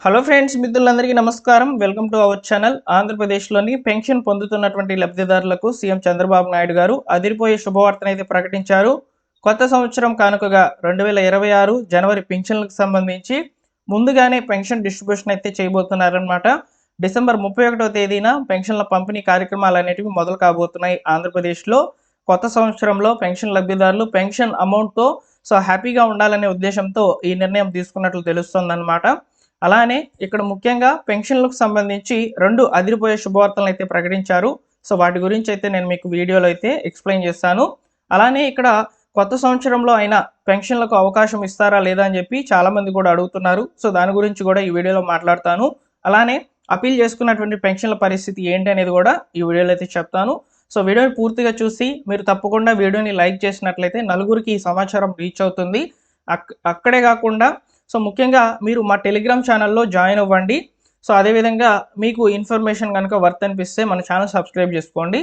Hello friends, మిత్రులందరికీ నమస్కారం. Welcome to our channel. ఆంధ్రప్రదేశ్లోని పెన్షన్ పొందుతున్నటువంటి లబ్ధిదారులకు సీఎం చంద్రబాబు నాయుడు గారు అదిరిపోయే శుభవార్తనైతే ప్రకటించారు. కొత్త సంవత్సరం కానుకగా 2026 జనవరి పింఛన్లకు సంబంధించి ముందుగానే పెన్షన్ డిస్ట్రిబ్యూషన్ అయితే చేయబోతున్నారనమాట. డిసెంబర్ 31వ తేదీన పెన్షన్ల పంపిణీ కార్యక్రమాలు అనేటివి మొదలు కాబోతున్నాయి. ఆంధ్రప్రదేశ్లో కొత్త సంవత్సరంలో పెన్షన్ లబ్ధిదారులు పెన్షన్ అమౌంట్తో హ్యాపీగా ఉండాలనే ఉద్దేశంతో ఈ నిర్ణయం తీసుకున్నట్లు తెలుస్తోందన్నమాట. అలానే ఇక్కడ ముఖ్యంగా పెన్షన్లకు సంబంధించి 2 అదిరిపోయే శుభవార్తలను అయితే ప్రకటించారు. వాటి గురించి అయితే నేను మీకు వీడియోలో అయితే ఎక్స్ప్లెయిన్ చేస్తాను. అలానే ఇక్కడ కొత్త సంవత్సరంలో అయినా పెన్షన్లకు అవకాశం ఇస్తారా లేదా అని చెప్పి చాలామంది కూడా అడుగుతున్నారు. దాని గురించి కూడా ఈ వీడియోలో మాట్లాడతాను. అలానే అపీల్ చేసుకున్నటువంటి పెన్షన్ల పరిస్థితి ఏంటి అనేది కూడా ఈ వీడియోలో అయితే చెప్తాను. వీడియోని పూర్తిగా చూసి మీరు తప్పకుండా వీడియోని లైక్ చేసినట్లయితే నలుగురికి ఈ సమాచారం రీచ్ అవుతుంది. అక్కడే కాకుండా ముఖ్యంగా మీరు మా టెలిగ్రామ్ ఛానల్లో జాయిన్ అవ్వండి. అదేవిధంగా మీకు ఇన్ఫర్మేషన్ కనుక వర్త్ అనిపిస్తే మన ఛానల్ సబ్స్క్రైబ్ చేసుకోండి.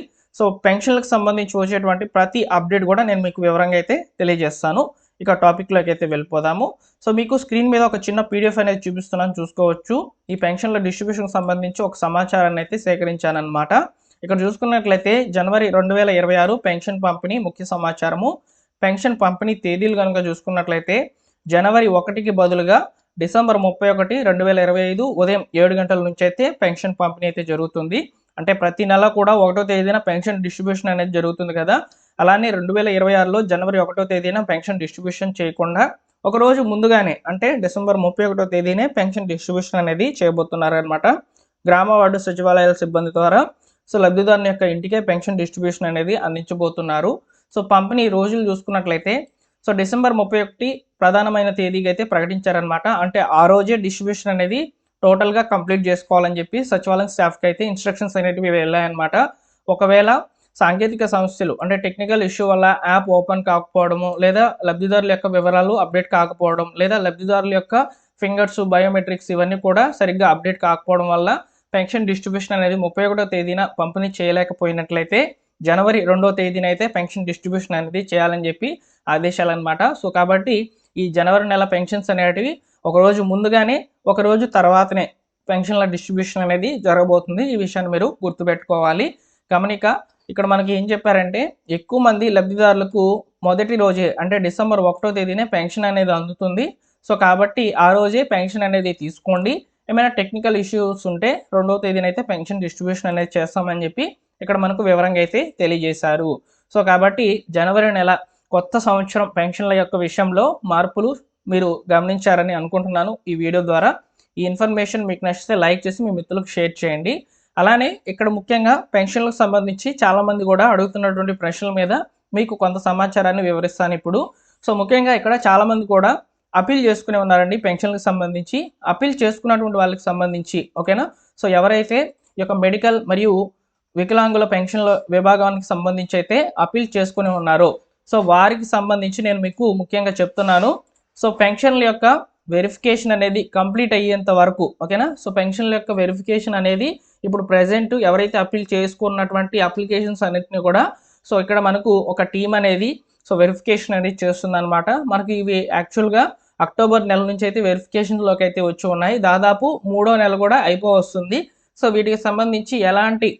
పెన్షన్లకు సంబంధించి వచ్చేటువంటి ప్రతి అప్డేట్ కూడా నేను మీకు వివరంగా అయితే తెలియజేస్తాను. ఇక టాపిక్లోకి అయితే వెళ్ళిపోదాము. మీకు స్క్రీన్ మీద ఒక చిన్న పీడిఎఫ్ అనేది చూపిస్తున్నాను, చూసుకోవచ్చు. ఈ పెన్షన్ల డిస్ట్రిబ్యూషన్కి సంబంధించి ఒక సమాచారాన్ని అయితే సేకరించానమాట. ఇక్కడ చూసుకున్నట్లయితే జనవరి 2026 పెన్షన్ పంపిణీ ముఖ్య సమాచారము. పెన్షన్ పంపిణీ తేదీలు కనుక చూసుకున్నట్లయితే జనవరి 1కి బదులుగా డిసెంబర్ 31, 2025 ఉదయం 7 గంటల నుంచి అయితే పెన్షన్ పంపిణీ అయితే జరుగుతుంది. అంటే ప్రతి నెల కూడా 1వ తేదీన పెన్షన్ డిస్ట్రిబ్యూషన్ అనేది జరుగుతుంది కదా. అలానే 2026లో జనవరి 1వ తేదీన పెన్షన్ డిస్ట్రిబ్యూషన్ చేయకుండా ఒకరోజు ముందుగానే అంటే డిసెంబర్ 31వ తేదీనే పెన్షన్ డిస్ట్రిబ్యూషన్ అనేది చేయబోతున్నారనమాట. గ్రామ వార్డు సచివాలయాల సిబ్బంది ద్వారా లబ్ధిదారుని యొక్క ఇంటికే పెన్షన్ డిస్ట్రిబ్యూషన్ అనేది అందించబోతున్నారు. పంపిణీ రోజులు చూసుకున్నట్లయితే డిసెంబర్ 31 ప్రధానమైన తేదీకి అయితే ప్రకటించారనమాట. అంటే ఆ రోజే డిస్ట్రిబ్యూషన్ అనేది టోటల్గా కంప్లీట్ చేసుకోవాలని చెప్పి సచివాలయం స్టాఫ్కి అయితే ఇన్స్ట్రక్షన్స్ అనేటివి వెళ్ళాయన్నమాట. ఒకవేళ సాంకేతిక సమస్యలు అంటే టెక్నికల్ ఇష్యూ వల్ల యాప్ ఓపెన్ కాకపోవడము, లేదా లబ్ధిదారుల యొక్క వివరాలు అప్డేట్ కాకపోవడం, లేదా లబ్ధిదారుల యొక్క ఫింగర్స్ బయోమెట్రిక్స్ ఇవన్నీ కూడా సరిగ్గా అప్డేట్ కాకపోవడం వల్ల పెన్షన్ డిస్ట్రిబ్యూషన్ అనేది 31వ తేదీన పంపిణీ చేయలేకపోయినట్లయితే జనవరి 2వ తేదీన అయితే పెన్షన్ డిస్ట్రిబ్యూషన్ అనేది చేయాలని చెప్పి ఆదేశాలు అనమాట. కాబట్టి ఈ జనవరి నెల పెన్షన్స్ అనేటివి ఒకరోజు ముందుగానే ఒకరోజు తర్వాతనే పెన్షన్ల డిస్ట్రిబ్యూషన్ అనేది జరగబోతుంది. ఈ విషయాన్ని మీరు గుర్తుపెట్టుకోవాలి. గమనిక ఇక్కడ మనకి ఏం చెప్పారంటే ఎక్కువ మంది లబ్ధిదారులకు మొదటి రోజే అంటే డిసెంబర్ 1వ తేదీనే పెన్షన్ అనేది అందుతుంది. కాబట్టి ఆ రోజే పెన్షన్ అనేది తీసుకోండి. ఏమైనా టెక్నికల్ ఇష్యూస్ ఉంటే 2వ తేదీన అయితే పెన్షన్ డిస్ట్రిబ్యూషన్ అనేది చేస్తామని చెప్పి ఇక్కడ మనకు వివరంగా అయితే తెలియజేశారు. కాబట్టి జనవరి నెల కొత్త సంవత్సరం పెన్షన్ల యొక్క విషయంలో మార్పులు మీరు గమనించారని అనుకుంటున్నాను ఈ వీడియో ద్వారా. ఈ ఇన్ఫర్మేషన్ మీకు నచ్చితే లైక్ చేసి మీ మిత్రులకు షేర్ చేయండి. అలానే ఇక్కడ ముఖ్యంగా పెన్షన్లకు సంబంధించి చాలామంది కూడా అడుగుతున్నటువంటి ప్రశ్నల మీద మీకు కొంత సమాచారాన్ని వివరిస్తాను ఇప్పుడు. ముఖ్యంగా ఇక్కడ చాలామంది కూడా అపీల్ చేసుకునే ఉన్నారండి పెన్షన్లకు సంబంధించి. అపీల్ చేసుకున్నటువంటి వాళ్ళకి సంబంధించి ఓకేనా. ఎవరైతే ఈ యొక్క మెడికల్ మరియు వికలాంగుల పెన్షన్ల విభాగానికి సంబంధించి అయితే అపీల్ చేసుకుని ఉన్నారో వారికి సంబంధించి నేను మీకు ముఖ్యంగా చెప్తున్నాను. పెన్షన్ల యొక్క వెరిఫికేషన్ అనేది కంప్లీట్ అయ్యేంత వరకు ఓకేనా. పెన్షన్ల యొక్క వెరిఫికేషన్ అనేది ఇప్పుడు ప్రజెంట్ ఎవరైతే అపీల్ చేసుకున్నటువంటి అప్లికేషన్స్ అన్నిటిని కూడా ఇక్కడ మనకు ఒక టీం అనేది వెరిఫికేషన్ అనేది చేస్తుంది అనమాట. మనకి ఇవి యాక్చువల్గా అక్టోబర్ నెల నుంచి అయితే వెరిఫికేషన్లోకి అయితే వచ్చి ఉన్నాయి. దాదాపు 3వ నెల కూడా అయిపోవస్తుంది. వీటికి సంబంధించి ఎలాంటి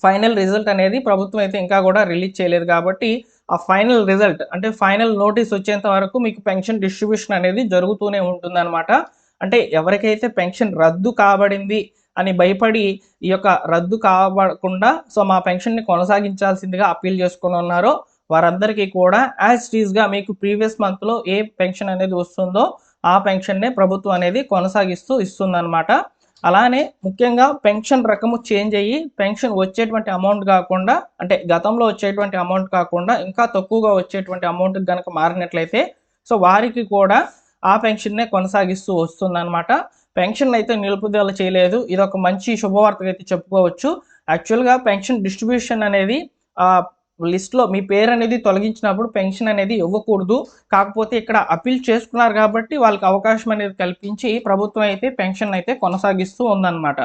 ఫైనల్ రిజల్ట్ అనేది ప్రభుత్వం అయితే ఇంకా కూడా రిలీజ్ చేయలేదు. కాబట్టి ఆ ఫైనల్ రిజల్ట్ అంటే ఫైనల్ నోటీస్ వచ్చేంత వరకు మీకు పెన్షన్ డిస్ట్రిబ్యూషన్ అనేది జరుగుతూనే ఉంటుందన్నమాట. అంటే ఎవరికైతే పెన్షన్ రద్దు కాబడింది అని భయపడి ఈ యొక్క రద్దు కావకుండా మా పెన్షన్ని కొనసాగించాల్సిందిగా అప్పీల్ చేసుకుని ఉన్నారో వారందరికీ కూడా యాజ్ టీజ్గా మీకు ప్రీవియస్ మంత్లో ఏ పెన్షన్ అనేది వస్తుందో ఆ పెన్షన్నే ప్రభుత్వం అనేది కొనసాగిస్తూ ఇస్తుందన్నమాట. అలానే ముఖ్యంగా పెన్షన్ రకము చేంజ్ అయ్యి పెన్షన్ వచ్చేటువంటి అమౌంట్ కాకుండా అంటే గతంలో వచ్చేటువంటి అమౌంట్ కాకుండా ఇంకా తక్కువగా వచ్చేటువంటి అమౌంట్ కనుక మారినట్లయితే వారికి కూడా ఆ పెన్షన్నే కొనసాగిస్తూ వస్తుందన్నమాట. పెన్షన్ అయితే నిలుపుదల చేయలేదు. ఇది ఒక మంచి శుభవార్తగా అయితే చెప్పుకోవచ్చు. యాక్చువల్గా పెన్షన్ డిస్ట్రిబ్యూషన్ అనేది లిస్ట్లో మీ పేరు అనేది తొలగించినప్పుడు పెన్షన్ అనేది ఇవ్వకూడదు. కాకపోతే ఇక్కడ అపీల్ చేసుకున్నారు కాబట్టి వాళ్ళకి అవకాశం అనేది కల్పించి ప్రభుత్వం అయితే పెన్షన్ అయితే కొనసాగిస్తూ ఉందన్నమాట.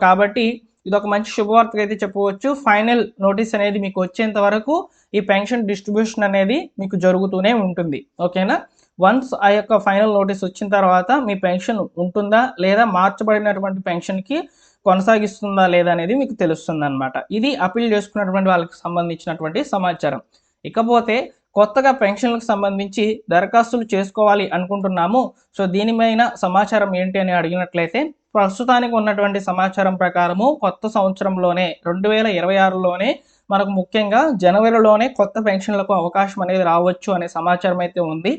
కాబట్టి ఇది ఒక మంచి శుభవార్తగా అయితే చెప్పవచ్చు. ఫైనల్ నోటీస్ అనేది మీకు వచ్చేంత వరకు ఈ పెన్షన్ డిస్ట్రిబ్యూషన్ అనేది మీకు జరుగుతూనే ఉంటుంది ఓకేనా. వన్స్ ఆ యొక్క ఫైనల్ నోటీస్ వచ్చిన తర్వాత మీ పెన్షన్ ఉంటుందా లేదా మార్చబడినటువంటి పెన్షన్కి కొనసాగిస్తుందా లేదా అనేది మీకు తెలుస్తుంది అనమాట. ఇది అప్పీల్ చేసుకున్నటువంటి వాళ్ళకి సంబంధించినటువంటి సమాచారం. ఇకపోతే కొత్తగా పెన్షన్లకు సంబంధించి దరఖాస్తులు చేసుకోవాలి అనుకుంటున్నాము. సో దీనిపైన సమాచారం ఏంటి అని అడిగినట్లయితే ప్రస్తుతానికి ఉన్నటువంటి సమాచారం ప్రకారము కొత్త సంవత్సరంలోనే 2026లోనే మనకు ముఖ్యంగా జనవరిలోనే కొత్త పెన్షన్లకు అవకాశం అనేది రావచ్చు అనే సమాచారం అయితే ఉంది.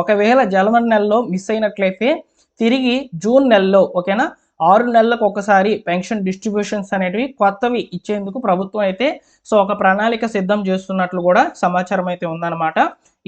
ఒకవేళ జనవరి నెలలో మిస్ అయినట్లయితే తిరిగి జూన్ నెలలో ఓకేనా 6 నెలలకు ఒకసారి పెన్షన్ డిస్ట్రిబ్యూషన్స్ అనేటివి కొత్తవి ఇచ్చేందుకు ప్రభుత్వం అయితే సో ఒక ప్రణాళిక సిద్ధం చేస్తున్నట్లు కూడా సమాచారం అయితే ఉందన్నమాట.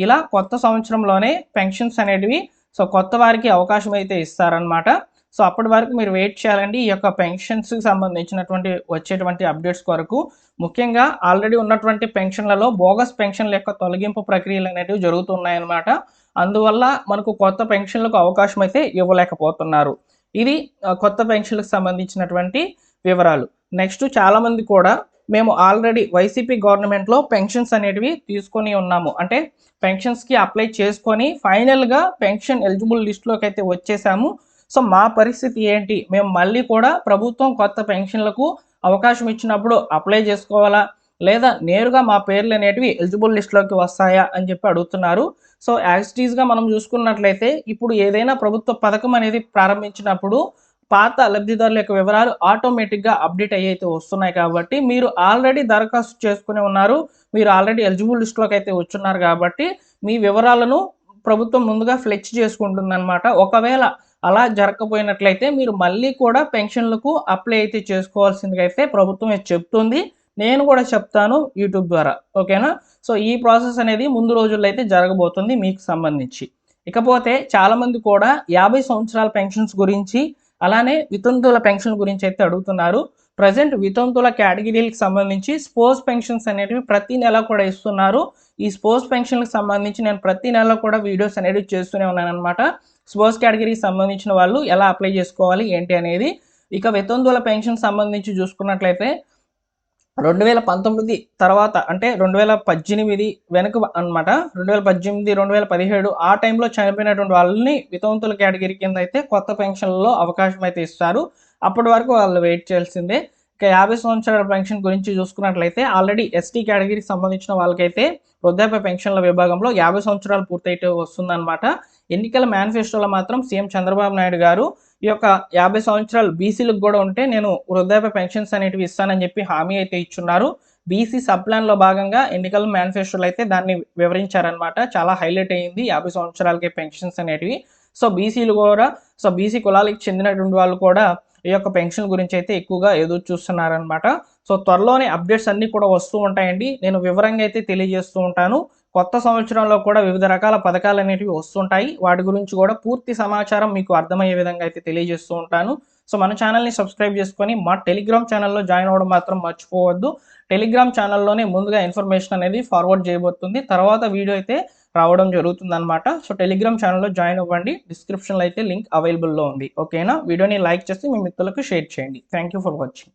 ఇలా కొత్త సంవత్సరంలోనే పెన్షన్స్ అనేటివి సో కొత్త వారికి అవకాశం అయితే ఇస్తారనమాట. సో అప్పటి వరకు మీరు వెయిట్ చేయాలండి ఈ యొక్క పెన్షన్స్కి సంబంధించినటువంటి వచ్చేటువంటి అప్డేట్స్ కొరకు. ముఖ్యంగా ఆల్రెడీ ఉన్నటువంటి పెన్షన్లలో బోగస్ పెన్షన్ల యొక్క తొలగింపు ప్రక్రియలు అనేటివి జరుగుతున్నాయన్నమాట. అందువల్ల మనకు కొత్త పెన్షన్లకు అవకాశం అయితే ఇవ్వలేకపోతున్నారు. ఇది కొత్త పెన్షన్లకు సంబంధించినటువంటి వివరాలు. నెక్స్ట్ చాలామంది కూడా మేము ఆల్రెడీ వైసీపీ గవర్నమెంట్లో పెన్షన్స్ అనేటివి తీసుకొని ఉన్నాము, అంటే పెన్షన్స్కి అప్లై చేసుకొని ఫైనల్గా పెన్షన్ ఎలిజిబుల్ లిస్టులోకి అయితే వచ్చేసాము. సో మా పరిస్థితి ఏంటి, మేము మళ్ళీ కూడా ప్రభుత్వం కొత్త పెన్షన్లకు అవకాశం ఇచ్చినప్పుడు అప్లై చేసుకోవాలా లేదా నేరుగా మా పేర్లు అనేటివి ఎలిజిబుల్ లిస్టులోకి వస్తాయా అని చెప్పి అడుగుతున్నారు. సో యాక్సిటీస్గా మనం చూసుకున్నట్లయితే ఇప్పుడు ఏదైనా ప్రభుత్వ పథకం అనేది ప్రారంభించినప్పుడు పాత లబ్ధిదారుల యొక్క వివరాలు ఆటోమేటిక్గా అప్డేట్ అయ్యి వస్తున్నాయి. కాబట్టి మీరు ఆల్రెడీ దరఖాస్తు చేసుకుని ఉన్నారు, మీరు ఆల్రెడీ ఎలిజిబుల్ లిస్టులోకి అయితే వచ్చున్నారు కాబట్టి మీ వివరాలను ప్రభుత్వం ముందుగా ఫ్లెక్స్ చేసుకుంటుంది అనమాట. ఒకవేళ అలా జరగకపోయినట్లయితే మీరు మళ్ళీ కూడా పెన్షన్లకు అప్లై అయితే చేసుకోవాల్సిందిగా అయితే ప్రభుత్వం చెప్తుంది. నేను కూడా చెప్తాను యూట్యూబ్ ద్వారా, ఓకేనా. సో ఈ ప్రాసెస్ అనేది ముందు రోజుల్లో అయితే జరగబోతుంది మీకు సంబంధించి. ఇకపోతే చాలామంది కూడా 50 సంవత్సరాల పెన్షన్స్ గురించి అలానే వితంతువుల పెన్షన్ గురించి అయితే అడుగుతున్నారు. ప్రజెంట్ వితంతువుల కేటగిరీలకు సంబంధించి స్పోర్ట్స్ పెన్షన్స్ అనేటివి ప్రతి నెల కూడా ఇస్తున్నారు. ఈ స్పోర్ట్స్ పెన్షన్లకు సంబంధించి నేను ప్రతి నెల కూడా వీడియోస్ అనేవి చేస్తూనే ఉన్నాను అనమాట. స్పోర్ట్స్ కేటగిరీకి సంబంధించిన వాళ్ళు ఎలా అప్లై చేసుకోవాలి ఏంటి అనేది. ఇక వితంతువుల పెన్షన్ సంబంధించి చూసుకున్నట్లయితే 2019 తర్వాత అంటే 2018 వెనుక అనమాట, 2018 2017 ఆ టైంలో చనిపోయినటువంటి వాళ్ళని వితంతువుల కేటగిరీ కింద అయితే కొత్త పెన్షన్లలో అవకాశం అయితే ఇస్తారు. అప్పటి వరకు వాళ్ళు వెయిట్ చేయాల్సిందే. ఇక 50 సంవత్సరాల పెన్షన్ గురించి చూసుకున్నట్లయితే ఆల్రెడీ ఎస్టీ కేటగిరీకి సంబంధించిన వాళ్ళకైతే వృద్ధాప్య పెన్షన్ల విభాగంలో 50 సంవత్సరాలు పూర్తయితే వస్తుందన్నమాట. ఎన్నికల మేనిఫెస్టోలో మాత్రం సీఎం చంద్రబాబు నాయుడు గారు ఈ యొక్క 50 సంవత్సరాలు బీసీలకు కూడా ఉంటే నేను వృద్ధాప్య పెన్షన్స్ అనేటివి ఇస్తానని చెప్పి హామీ అయితే ఇచ్చున్నారు. బీసీ సబ్ ప్లాన్లో భాగంగా ఎన్నికల మేనిఫెస్టోలో అయితే దాన్ని వివరించారనమాట. చాలా హైలైట్ అయ్యింది 50 సంవత్సరాలకి పెన్షన్స్ అనేటివి. సో బీసీలు కూడా బీసీ కులాలకు చెందినటువంటి వాళ్ళు కూడా ఈ యొక్క పెన్షన్ గురించి అయితే ఎక్కువగా ఎదురు చూస్తున్నారనమాట. సో త్వరలోనే అప్డేట్స్ అన్నీ కూడా వస్తూ ఉంటాయండి. నేను వివరంగా అయితే తెలియజేస్తూ ఉంటాను. కొత్త సంవత్సరంలో కూడా వివిధ రకాల పథకాలు అనేటివి వస్తుంటాయి. వాటి గురించి కూడా పూర్తి సమాచారం మీకు అర్థమయ్యే విధంగా అయితే తెలియజేస్తూ ఉంటాను. సో మన ఛానల్ని సబ్స్క్రైబ్ చేసుకొని మా టెలిగ్రామ్ ఛానల్లో జాయిన్ అవ్వడం మాత్రం మర్చిపోవద్దు. టెలిగ్రామ్ ఛానల్లోనే ముందుగా ఇన్ఫర్మేషన్ అనేది ఫార్వర్డ్ చేయబోతుంది, తర్వాత వీడియో అయితే రావడం జరుగుతుందన్నమాట. సో టెలిగ్రామ్ ఛానల్లో జాయిన్ అవ్వండి, డిస్క్రిప్షన్లో అయితే లింక్ అవైలబుల్లో ఉంది, ఓకేనా. వీడియోని లైక్ చేసి మీ మిత్రులకు షేర్ చేయండి. Thank you for watching.